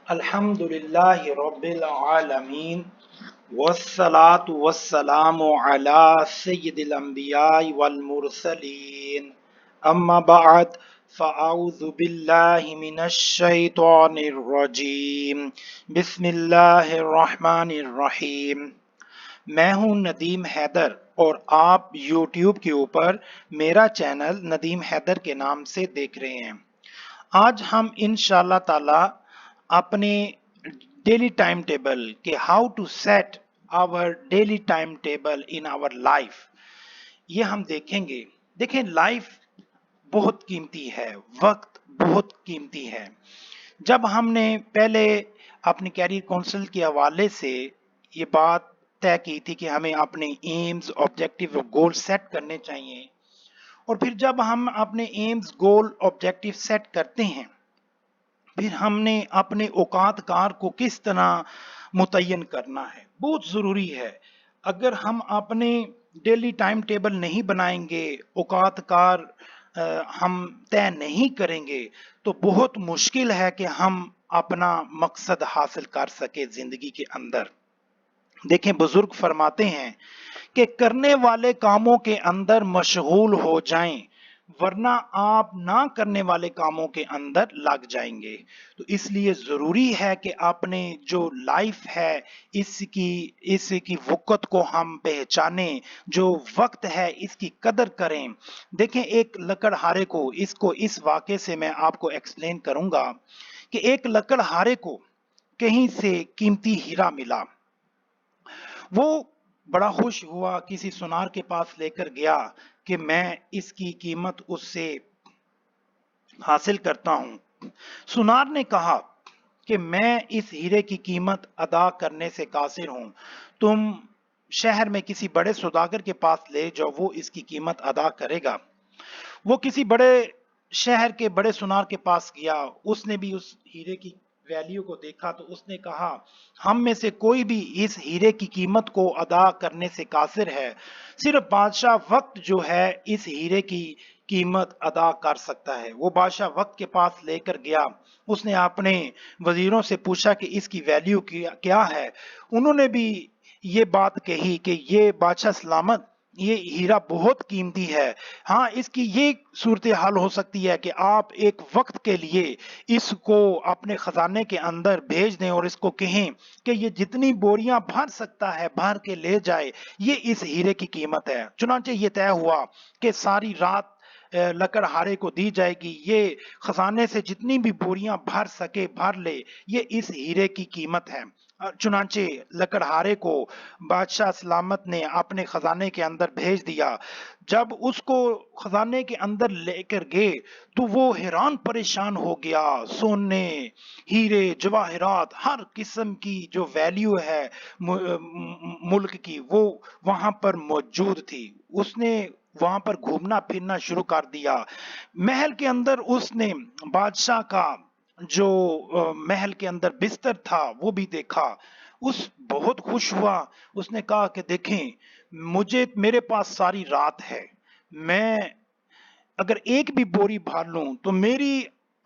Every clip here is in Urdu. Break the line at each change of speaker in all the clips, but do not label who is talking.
الحمد للہ رب العالمین والصلاة والسلام علی سید الانبیاء والمرسلین اما بعد فاعوذ باللہ من الشیطان الرجیم بسم اللہ الرحمن الرحیم۔ میں ہوں ندیم حیدر اور آپ یوٹیوب کے اوپر میرا چینل ندیم حیدر کے نام سے دیکھ رہے ہیں۔ آج ہم انشاءاللہ تعالی اپنے ڈیلی ٹائم ٹیبل کہ how to set our daily time table in our life, یہ ہم دیکھیں گے۔ دیکھیں، لائف بہت قیمتی ہے، وقت بہت قیمتی ہے۔ جب ہم نے پہلے اپنے کیریئر کونسل کے حوالے سے یہ بات طے کی تھی کہ ہمیں اپنے ایمز، آبجیکٹیو اور گول سیٹ کرنے چاہیے، اور پھر جب ہم اپنے ایمز، گول، آبجیکٹیو سیٹ کرتے ہیں، پھر ہم نے اپنے اوقات کار کو کس طرح متعین کرنا ہے، بہت ضروری ہے۔ اگر ہم اپنے ڈیلی ٹائم ٹیبل نہیں بنائیں گے، اوقات کار ہم طے نہیں کریں گے، تو بہت مشکل ہے کہ ہم اپنا مقصد حاصل کر سکے زندگی کے اندر۔ دیکھیں، بزرگ فرماتے ہیں کہ کرنے والے کاموں کے اندر مشغول ہو جائیں، ورنہ آپ نہ کرنے والے کاموں کے اندر لگ جائیں گے۔ تو اس لیے ضروری ہے کہ اپنے جو لائف ہے اس کی وقت کو ہم پہچانیں، جو وقت ہے اس کی قدر کریں۔ دیکھیں، ایک لکڑہارے کو اس واقعے سے میں آپ کو ایکسپلین کروں گا کہ ایک لکڑہارے کو کہیں سے قیمتی ہیرا ملا۔ وہ بڑا خوش ہوا، کسی سونار کے پاس لے کر گیا کہ میں اس کی قیمت اس سے حاصل کرتا ہوں۔ سونار نے کہا کہ میں اس ہیرے کی قیمت ادا کرنے سے قاصر ہوں، تم شہر میں کسی بڑے سوداگر کے پاس لے جاؤ، وہ اس کی قیمت ادا کرے گا۔ وہ کسی بڑے شہر کے بڑے سونار کے پاس گیا، اس نے بھی اس ہیرے کی ویلیو کو دیکھا، تو اس نے کہا ہم میں سے کوئی بھی اس ہیرے کی قیمت کو ادا کرنے سے قاصر ہے، صرف بادشاہ وقت جو ہے اس ہیرے کی قیمت ادا کر سکتا ہے۔ وہ بادشاہ وقت کے پاس لے کر گیا، اس نے اپنے وزیروں سے پوچھا کہ اس کی ویلیو کیا ہے۔ انہوں نے بھی یہ بات کہی کہ یہ بادشاہ سلامت، یہ ہیرا بہت قیمتی ہے۔ ہاں، اس کی یہ صورتحال ہو سکتی ہے کہ آپ ایک وقت کے لیے اس کو اپنے خزانے کے اندر بھیج دیں اور اس کو کہیں کہ یہ جتنی بوریاں بھر سکتا ہے بھر کے لے جائے، یہ اس ہیرے کی قیمت ہے۔ چنانچہ یہ طے ہوا کہ ساری رات لکڑہارے کو دی جائے گی، یہ خزانے سے جتنی بھی بوریاں بھر سکے بھر لے، یہ اس ہیرے کی قیمت ہے۔ چنانچہ لکڑہارے کو بادشاہ سلامت نے اپنے خزانے کے اندر بھیج دیا۔ جب اس کو خزانے کے اندر لے کر گئے تو وہ حیران پریشان ہو گیا۔ سونے، ہیرے، جواہرات، ہر قسم کی جو ویلیو ہے ملک کی، وہ وہاں پر موجود تھی۔ اس نے وہاں پر گھومنا پھرنا شروع کر دیا۔ محل کے اندر اس نے بادشاہ کا جو محل کے اندر بستر تھا وہ بھی دیکھا۔ اس بہت خوش ہوا، اس نے کہا کہ دیکھیں، میرے پاس ساری رات ہے، میں اگر ایک بھی بوری بھر لوں تو میری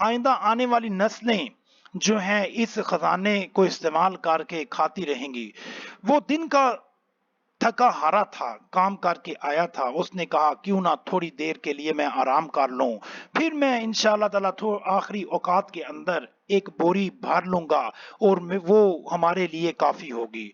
آئندہ آنے والی نسلیں جو ہیں اس خزانے کو استعمال کر کے کھاتی رہیں گی۔ وہ دن کا تھکا ہارا تھا، کام کر کے آیا تھا، اس نے کہا کیوں نہ تھوڑی دیر کے لیے میں آرام کر لوں، پھر میں انشاءاللہ تعالیٰ آخری اوقات کے اندر ایک بوری بھر لوں گا اور وہ ہمارے لیے کافی ہوگی۔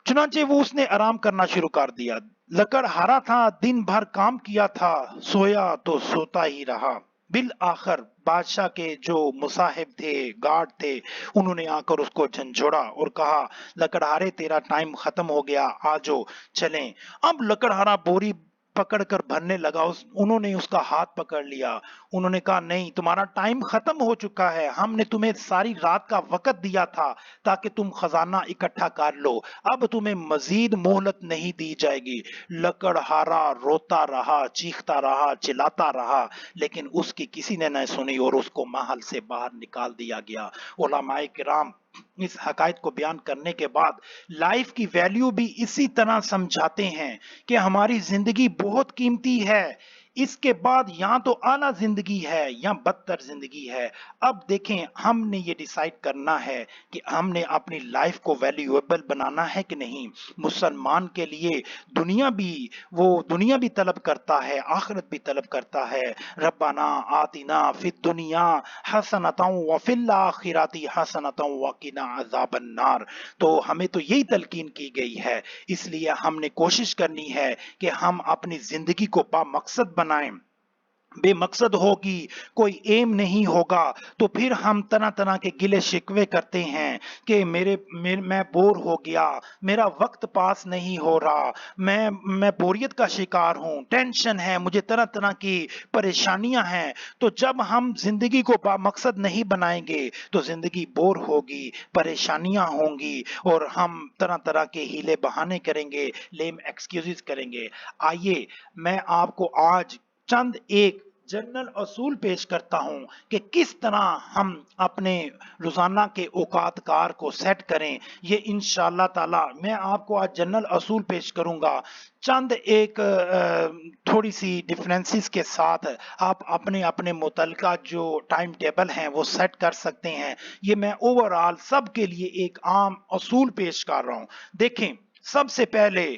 چنانچہ اس نے آرام کرنا شروع کر دیا۔ لکڑہارا تھا، دن بھر کام کیا تھا، سویا تو سوتا ہی رہا۔ بالآخر بادشاہ کے جو مصاحب تھے، گارڈ تھے، انہوں نے آ کر اس کو جھنجھوڑا اور کہا لکڑہارے تیرا ٹائم ختم ہو گیا، آجو چلیں۔ اب لکڑہارا بوری پکڑ کر بھرنے لگا، انہوں نے اس کا ہاتھ پکڑ لیا۔ انہوں نے کہا نہیں، تمہارا ٹائم ختم ہو چکا ہے، ہم نے تمہیں ساری رات کا وقت دیا تھا تاکہ تم خزانہ اکٹھا کر لو، اب تمہیں مزید مہلت نہیں دی جائے گی۔ لکڑہارا روتا رہا، چیختا رہا، چلاتا رہا، لیکن اس کی کسی نے نہ سنی اور اس کو محل سے باہر نکال دیا گیا۔ علماء کرام اس حقائق کو بیان کرنے کے بعد لائف کی ویلیو بھی اسی طرح سمجھاتے ہیں کہ ہماری زندگی بہت قیمتی ہے، اس کے بعد یا تو اعلیٰ زندگی ہے یا بدتر زندگی ہے۔ اب دیکھیں ہم نے یہ ڈیسائیڈ کرنا ہے کہ ہم نے اپنی لائف کو ویلیویبل بنانا ہے کہ نہیں۔ مسلمان کے لیے دنیا بھی طلب کرتا ہے، آخرت بھی طلب کرتا ہے۔ ربنا آتنا فی الدنیا حسنۃ وفی الآخرۃ حسنۃ وقنا عذاب النار۔ تو ہمیں تو یہی تلقین کی گئی ہے، اس لیے ہم نے کوشش کرنی ہے کہ ہم اپنی زندگی کو با مقصد بنائیں۔ بے مقصد ہوگی، کوئی ایم نہیں ہوگا، تو پھر ہم طرح طرح کے گلے شکوے کرتے ہیں کہ میں بور ہو گیا، میرا وقت پاس نہیں ہو رہا، میں بوریت کا شکار ہوں، ٹینشن ہے مجھے، طرح طرح کی پریشانیاں ہیں۔ تو جب ہم زندگی کو با مقصد نہیں بنائیں گے تو زندگی بور ہوگی، پریشانیاں ہوں گی، اور ہم طرح طرح کے ہیلے بہانے کریں گے، لیم ایکسکیوزز کریں گے۔ آئیے میں آپ کو آج چند ایک جنرل اصول پیش کرتا ہوں کہ کس طرح ہم اپنے روزانہ کے اوقات کار کو سیٹ کریں۔ یہ انشاءاللہ تعالی میں آپ کو آج جنرل اصول پیش کروں گا، چند ایک تھوڑی سی ڈیفرنسز کے ساتھ آپ اپنے متعلقہ جو ٹائم ٹیبل ہیں وہ سیٹ کر سکتے ہیں۔ یہ میں اوورآل سب کے لیے ایک عام اصول پیش کر رہا ہوں۔ دیکھیں، سب سے پہلے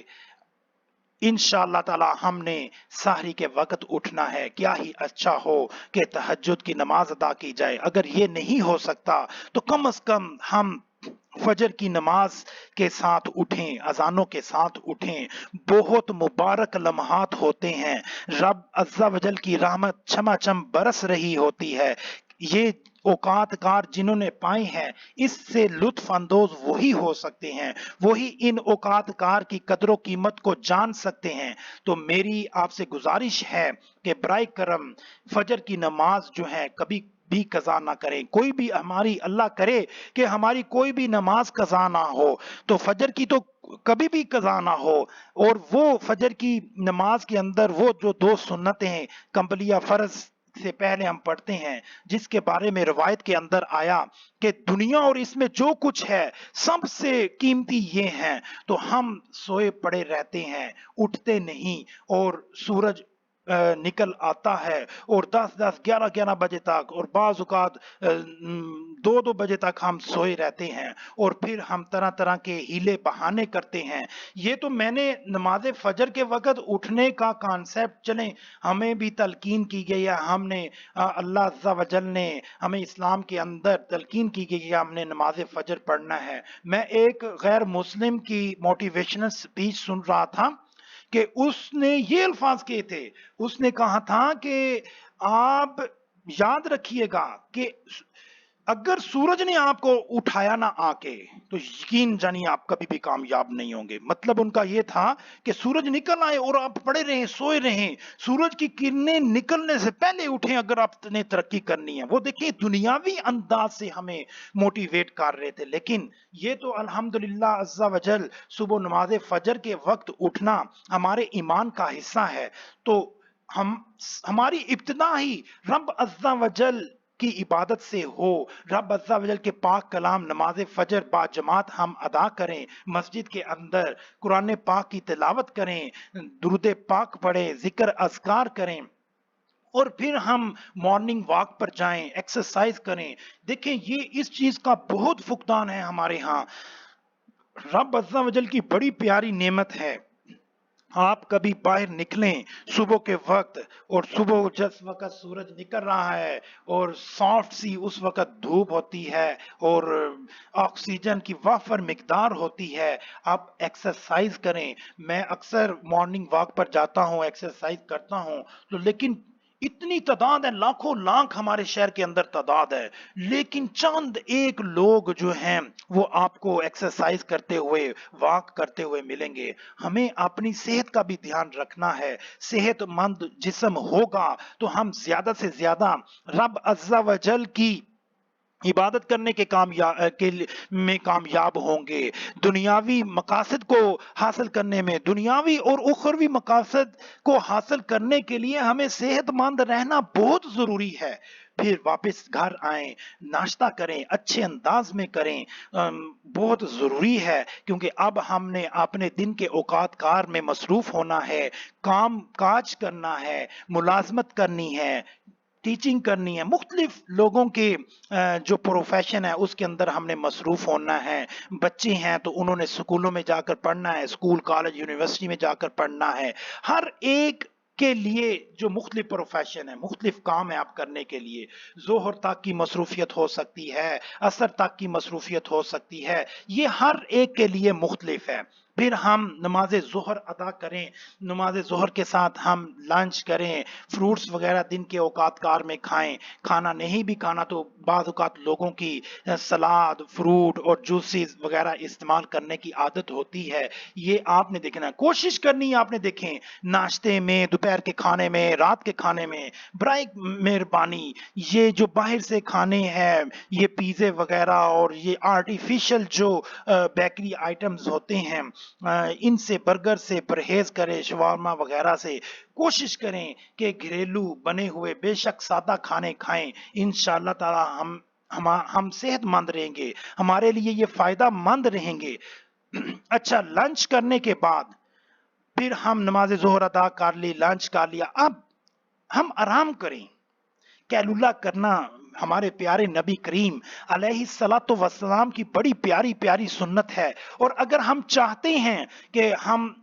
انشاءاللہ تعالی ہم نے سحری کے وقت اٹھنا ہے۔ کیا ہی اچھا ہو کہ تہجد کی نماز ادا کی جائے، اگر یہ نہیں ہو سکتا تو کم از کم ہم فجر کی نماز کے ساتھ اٹھیں، اذانوں کے ساتھ اٹھیں۔ بہت مبارک لمحات ہوتے ہیں، رب عز و جل کی رحمت چھما برس رہی ہوتی ہے۔ یہ اوقات کار جنہوں نے پائے ہیں، اس سے لطف اندوز وہی ہو سکتے ہیں، وہی ان اوقات کار کی قدر و قیمت کو جان سکتے ہیں۔ تو میری آپ سے گزارش ہے کہ برائے کرم فجر کی نماز جو ہے کبھی بھی قضا نہ کریں۔ کوئی بھی ہماری، اللہ کرے کہ ہماری کوئی بھی نماز قضا نہ ہو، تو فجر کی تو کبھی بھی قضا نہ ہو۔ اور وہ فجر کی نماز کے اندر وہ جو دو سنتیں قبلیہ فرض سے پہلے ہم پڑھتے ہیں، جس کے بارے میں روایت کے اندر آیا کہ دنیا اور اس میں جو کچھ ہے سب سے قیمتی یہ ہیں، تو ہم سوئے پڑے رہتے ہیں، اٹھتے نہیں، اور سورج نکل آتا ہے اور 10 11 بجے تک، اور بعض اوقات 2 بجے تک ہم سوئے رہتے ہیں، اور پھر ہم طرح طرح کے ہیلے بہانے کرتے ہیں۔ یہ تو میں نے نماز فجر کے وقت اٹھنے کا کانسیپٹ، چلیں ہمیں بھی تلقین کی گئی ہے، ہم نے اللہ عز و جل نے ہمیں اسلام کے اندر تلقین کی گئی ہے، ہم نے نماز فجر پڑھنا ہے۔ میں ایک غیر مسلم کی موٹیویشنل سپیچ سن رہا تھا کہ اس نے یہ الفاظ کہے تھے، اس نے کہا تھا کہ آپ یاد رکھیے گا کہ اگر سورج نے آپ کو اٹھایا نہ آ کے تو یقین جانی آپ کبھی بھی کامیاب نہیں ہوں گے۔ مطلب ان کا یہ تھا کہ سورج نکل آئے اور آپ پڑے رہیں، سوئے رہیں، سورج کی کرنیں نکلنے سے پہلے اٹھیں اگر آپ نے ترقی کرنی ہے۔ وہ دیکھیں دنیاوی انداز سے ہمیں موٹیویٹ کر رہے تھے، لیکن یہ تو الحمدللہ عز و جل صبح نماز فجر کے وقت اٹھنا ہمارے ایمان کا حصہ ہے۔ تو ہماری ابتدا ہی رب عز و جل کی عبادت سے ہو، رب عز و جل کے پاک کلام نماز فجر با جماعت ہم ادا کریں، مسجد کے اندر قرآن پاک کی تلاوت کریں، درود پاک پڑھیں، ذکر اذکار کریں، اور پھر ہم مارننگ واک پر جائیں، ایکسرسائز کریں۔ دیکھیں یہ اس چیز کا بہت فقدان ہے ہمارے ہاں۔ رب عز و جل کی بڑی پیاری نعمت ہے، آپ کبھی باہر نکلیں صبح کے وقت، اور صبح جس وقت سورج نکل رہا ہے اور سافٹ سی اس وقت دھوپ ہوتی ہے اور آکسیجن کی وافر مقدار ہوتی ہے، آپ ایکسرسائز کریں۔ میں اکثر مارننگ واک پر جاتا ہوں، ایکسرسائز کرتا ہوں، تو لیکن اتنی تعداد ہے، لاکھوں لاکھ ہمارے شہر کے اندر تعداد ہے، لیکن چند ایک لوگ جو ہیں وہ آپ کو ایکسرسائز کرتے ہوئے، واک کرتے ہوئے ملیں گے۔ ہمیں اپنی صحت کا بھی دھیان رکھنا ہے۔ صحت مند جسم ہوگا تو ہم زیادہ سے زیادہ رب عز و جل کی عبادت کرنے میں کامیاب ہوں گے، دنیاوی مقاصد کو حاصل کرنے میں، دنیاوی اور اخروی مقاصد کو حاصل کرنے کے لیے ہمیں صحت مند رہنا بہت ضروری ہے۔ پھر واپس گھر آئیں، ناشتہ کریں، اچھے انداز میں کریں، بہت ضروری ہے، کیونکہ اب ہم نے اپنے دن کے اوقات کار میں مصروف ہونا ہے، کام کاج کرنا ہے، ملازمت کرنی ہے، ٹیچنگ کرنی ہے، مختلف لوگوں کے جو پروفیشن ہے اس کے اندر ہم نے مصروف ہونا ہے۔ بچے ہیں تو انہوں نے سکولوں میں جا کر پڑھنا ہے، سکول کالج یونیورسٹی میں جا کر پڑھنا ہے۔ ہر ایک کے لیے جو مختلف پروفیشن ہے، مختلف کام ہے آپ کرنے کے لیے، ظہر تک کی مصروفیت ہو سکتی ہے، عصر تک کی مصروفیت ہو سکتی ہے، یہ ہر ایک کے لیے مختلف ہے۔ پھر ہم نماز ظہر ادا کریں، نماز ظہر کے ساتھ ہم لنچ کریں، فروٹس وغیرہ دن کے اوقات کار میں کھائیں، کھانا نہیں بھی کھانا تو بعض اوقات لوگوں کی سلاد، فروٹ اور جوسز وغیرہ استعمال کرنے کی عادت ہوتی ہے، یہ آپ نے دیکھنا ہے، کوشش کرنی ہے آپ نے دیکھیں ناشتے میں، دوپہر کے کھانے میں، رات کے کھانے میں، برائے مہربانی یہ جو باہر سے کھانے ہیں، یہ پیزے وغیرہ اور یہ آرٹیفیشل جو بیکری آئٹمز ہوتے ہیں، ان سے، برگر سے پرہیز کریں، شوارما وغیرہ سے کوشش کریں کہ گھریلو بنے ہوئے بے شک سادہ کھانے کھائیں، انشاءاللہ تعالی ہم صحت مند رہیں گے، ہمارے لیے یہ فائدہ مند رہیں گے۔ اچھا، لنچ کرنے کے بعد پھر ہم نماز ظہر ادا کر لی، لنچ کر لیا، اب ہم آرام کریں۔ کیلولا کرنا ہمارے پیارے نبی کریم علیہ الصلوۃ والسلام کی بڑی پیاری پیاری سنت ہے، اور اگر ہم چاہتے ہیں کہ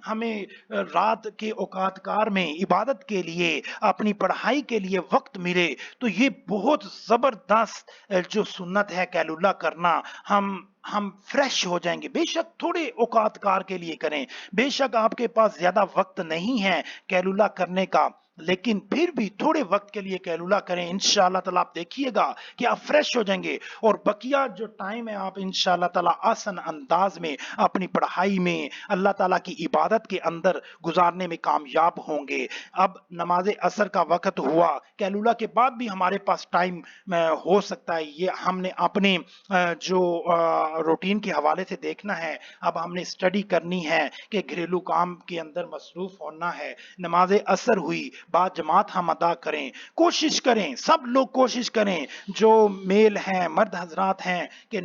ہمیں رات کے اوقات کار میں عبادت کے لیے، اپنی پڑھائی کے لیے وقت ملے، تو یہ بہت زبردست جو سنت ہے کیلولا کرنا، ہم فریش ہو جائیں گے۔ بے شک تھوڑے اوقات کار کے لیے کریں، بے شک آپ کے پاس زیادہ وقت نہیں ہے کیلولا کرنے کا، لیکن پھر بھی تھوڑے وقت کے لیے کیلولا کریں، انشاءاللہ تعالیٰ آپ دیکھیے گا کہ آپ فریش ہو جائیں گے، اور بقیہ جو ٹائم ہے آپ انشاءاللہ تعالیٰ آسان انداز میں اپنی پڑھائی میں، اللہ تعالیٰ کی عبادت کے اندر گزارنے میں کامیاب ہوں گے۔ اب نماز عصر کا وقت ہوا، کیلولا کے بعد بھی ہمارے پاس ٹائم ہو سکتا ہے، یہ ہم نے اپنے جو روٹین کے حوالے سے دیکھنا ہے، اب ہم نے اسٹڈی کرنی ہے کہ گھریلو کام کے اندر مصروف ہونا ہے۔ نماز عصر ہوئی، با جماعت ہم ادا کریں، کوشش کریں، سب لوگ کوشش کریں، جو میل ہیں، مرد حضرات ہیں، کہ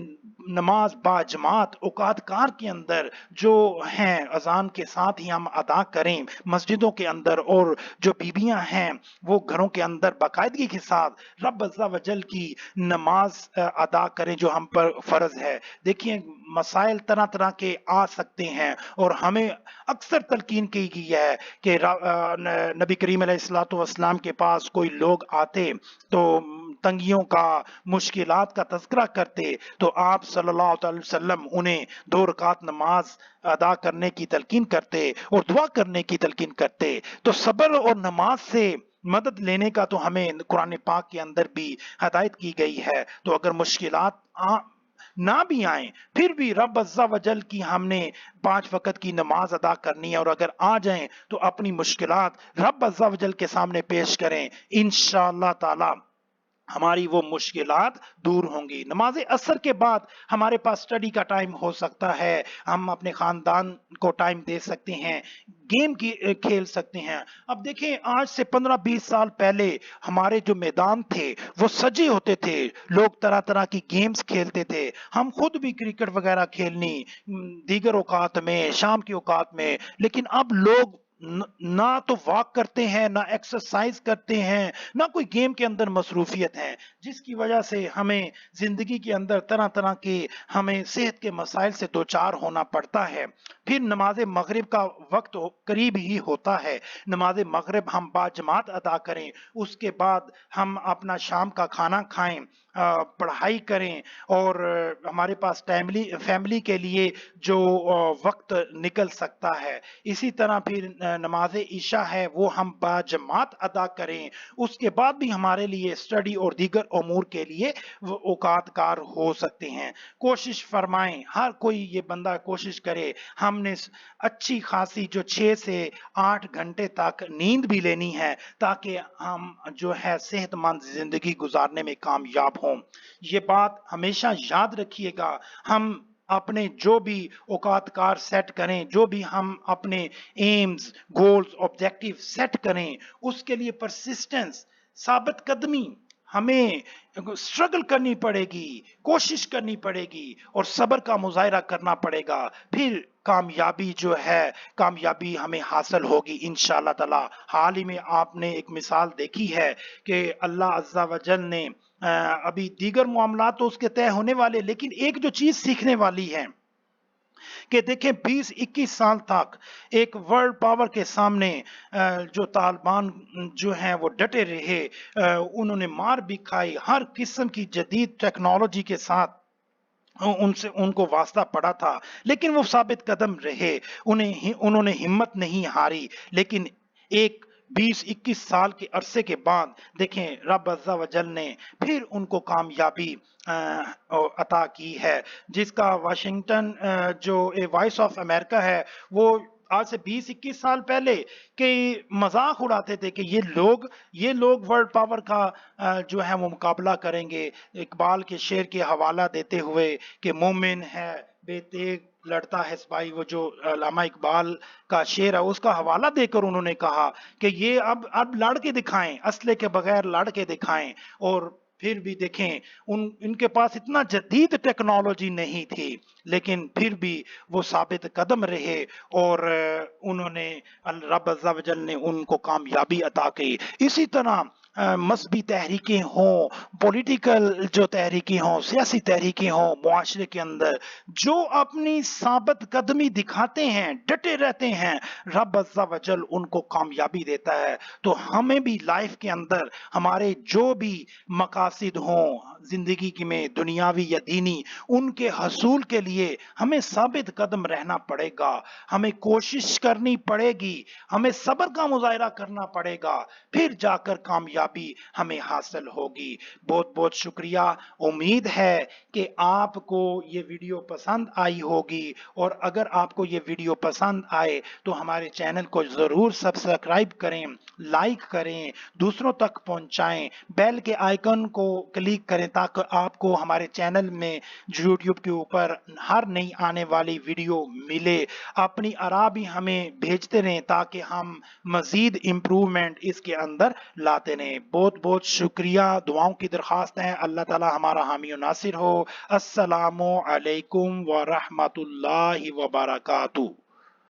نماز با جماعت اوقات کار کے اندر جو ہیں اذان کے ساتھ ہی ہم ادا کریں مسجدوں کے اندر، اور جو بیویاں ہیں وہ گھروں کے اندر باقاعدگی کے ساتھ رب عز و جل کی نماز ادا کریں جو ہم پر فرض ہے۔ دیکھیں مسائل طرح طرح کے آ سکتے ہیں، اور ہمیں اکثر تلقین کی گئی ہے کہ نبی کریم علیہ الصلوۃ والسلام کے پاس کوئی لوگ آتے تو تنگیوں کا، مشکلات کا تذکرہ کرتے، تو آپ صلی اللہ علیہ وسلم انہیں 2 رکعت نماز ادا کرنے کی تلقین کرتے اور دعا کرنے کی تلقین کرتے۔ تو صبر اور نماز سے مدد لینے کا تو ہمیں قرآن پاک کے اندر بھی ہدایت کی گئی ہے، تو اگر مشکلات نہ بھی آئیں پھر بھی رب عز و جل کی ہم نے 5 وقت کی نماز ادا کرنی ہے، اور اگر آ جائیں تو اپنی مشکلات رب عز و جل کے سامنے پیش کریں، انشاءاللہ تعالی ہماری وہ مشکلات دور ہوں گی۔ نماز عصر کے بعد ہمارے پاس اسٹڈی کا ٹائم ہو سکتا ہے، ہم اپنے خاندان کو ٹائم دے سکتے ہیں، گیم کی کھیل سکتے ہیں۔ اب دیکھیں آج سے 15-20 سال پہلے ہمارے جو میدان تھے وہ سجے ہوتے تھے، لوگ طرح طرح کی گیمز کھیلتے تھے، ہم خود بھی کرکٹ وغیرہ کھیلنی دیگر اوقات میں، شام کے اوقات میں، لیکن اب لوگ نہ تو واک کرتے ہیں، نہ ایکسرسائز کرتے ہیں، نہ کوئی گیم کے اندر مصروفیت ہے، جس کی وجہ سے ہمیں زندگی کے اندر طرح طرح کے ہمیں صحت کے مسائل سے دوچار ہونا پڑتا ہے۔ پھر نماز مغرب کا وقت قریب ہی ہوتا ہے، نماز مغرب ہم با جماعت ادا کریں، اس کے بعد ہم اپنا شام کا کھانا کھائیں، پڑھائی کریں، اور ہمارے پاس فیملی کے لیے جو وقت نکل سکتا ہے۔ اسی طرح پھر نماز عشاء ہے وہ ہم با جماعت ادا کریں، اس کے بعد بھی ہمارے لیے اسٹڈی اور دیگر امور کے لیے وہ اوقات کار ہو سکتے ہیں۔ کوشش فرمائیں، ہر کوئی یہ بندہ کوشش کرے، ہم نے اچھی خاصی جو 6 سے 8 گھنٹے تک نیند بھی لینی ہے، تاکہ ہم جو ہے صحت مند زندگی گزارنے میں کامیاب ہوں۔ یہ بات ہمیشہ یاد رکھیے گا، ہم اپنے جو بھی اوقات کار سیٹ کریں، جو بھی ہم اپنے ایمز، گولز، آبجیکٹیو سیٹ کریں، اس کے لیے پرسسٹنس، ثابت قدمی، ہمیں اسٹرگل کرنی پڑے گی، کوشش کرنی پڑے گی اور صبر کا مظاہرہ کرنا پڑے گا، پھر کامیابی جو ہے، کامیابی ہمیں حاصل ہوگی انشاءاللہ تعالی۔ حال ہی میں آپ نے ایک مثال دیکھی ہے کہ اللہ عز و جل نے ابھی دیگر معاملات تو اس کے طے ہونے والے، لیکن ایک جو چیز سیکھنے والی ہے کہ دیکھیں 20-21 سال تک ایک ورلڈ پاور کے سامنے جو طالبان جو ہیں وہ ڈٹے رہے، انہوں نے مار بھی کھائی، ہر قسم کی جدید ٹیکنالوجی کے ساتھ ان کو واسطہ پڑا تھا، لیکن وہ ثابت قدم رہے، انہوں نے ہمت نہیں ہاری، لیکن ایک 20-21 سال کے عرصے کے بعد دیکھیں رب عز و جل نے پھر ان کو کامیابی عطا کی ہے، جس کا واشنگٹن جو وائس آف امریکہ ہے، وہ آج سے 20-21 سال پہلے کہ مذاق اڑاتے تھے کہ یہ لوگ ورلڈ پاور کا جو ہے وہ مقابلہ کریں گے، اقبال کے شعر کے حوالہ دیتے ہوئے کہ مومن ہے بے تیغ لڑتا ہے سپاہی، وہ جو علامہ اقبال کا شعر ہے اس کا حوالہ دے کر انہوں نے کہا کہ یہ اب لڑ کے دکھائیں، اسلحے کے بغیر لڑ کے دکھائیں، اور پھر بھی دیکھیں ان کے پاس اتنا جدید ٹیکنالوجی نہیں تھی، لیکن پھر بھی وہ ثابت قدم رہے اور انہوں نے رب عز و جل نے ان کو کامیابی عطا کی۔ اسی طرح مذہبی تحریکیں ہوں، پولیٹیکل جو تحریکیں ہوں، سیاسی تحریکیں ہوں معاشرے کے اندر، جو اپنی ثابت قدمی دکھاتے ہیں، ڈٹے رہتے ہیں، رب عز و جل ان کو کامیابی دیتا ہے۔ تو ہمیں بھی لائف کے اندر ہمارے جو بھی مقاصد ہوں زندگی کی میں، دنیاوی یا دینی، ان کے حصول کے لیے ہمیں ثابت قدم رہنا پڑے گا، ہمیں کوشش کرنی پڑے گی، ہمیں صبر کا مظاہرہ کرنا پڑے گا، پھر جا کر کامیابی ہمیں حاصل ہوگی۔ بہت بہت شکریہ، امید ہے کہ آپ کو یہ ویڈیو پسند آئی ہوگی، اور اگر آپ کو یہ ویڈیو پسند آئے تو ہمارے چینل کو ضرور سبسکرائب کریں، لائک کریں، دوسروں تک پہنچائیں، بیل کے آئیکن کو کلک کریں تاکہ آپ کو ہمارے چینل میں یوٹیوب کے اوپر ہر نئی آنے والی ویڈیو ملے۔ اپنی آراء بھی ہمیں بھیجتے رہیں تاکہ ہم مزید امپروومنٹ اس کے اندر لاتے رہیں۔ بہت بہت شکریہ، دعاؤں کی درخواست ہے، اللہ تعالی ہمارا حامی و ناصر ہو۔ السلام علیکم ورحمۃ اللہ وبرکاتہ۔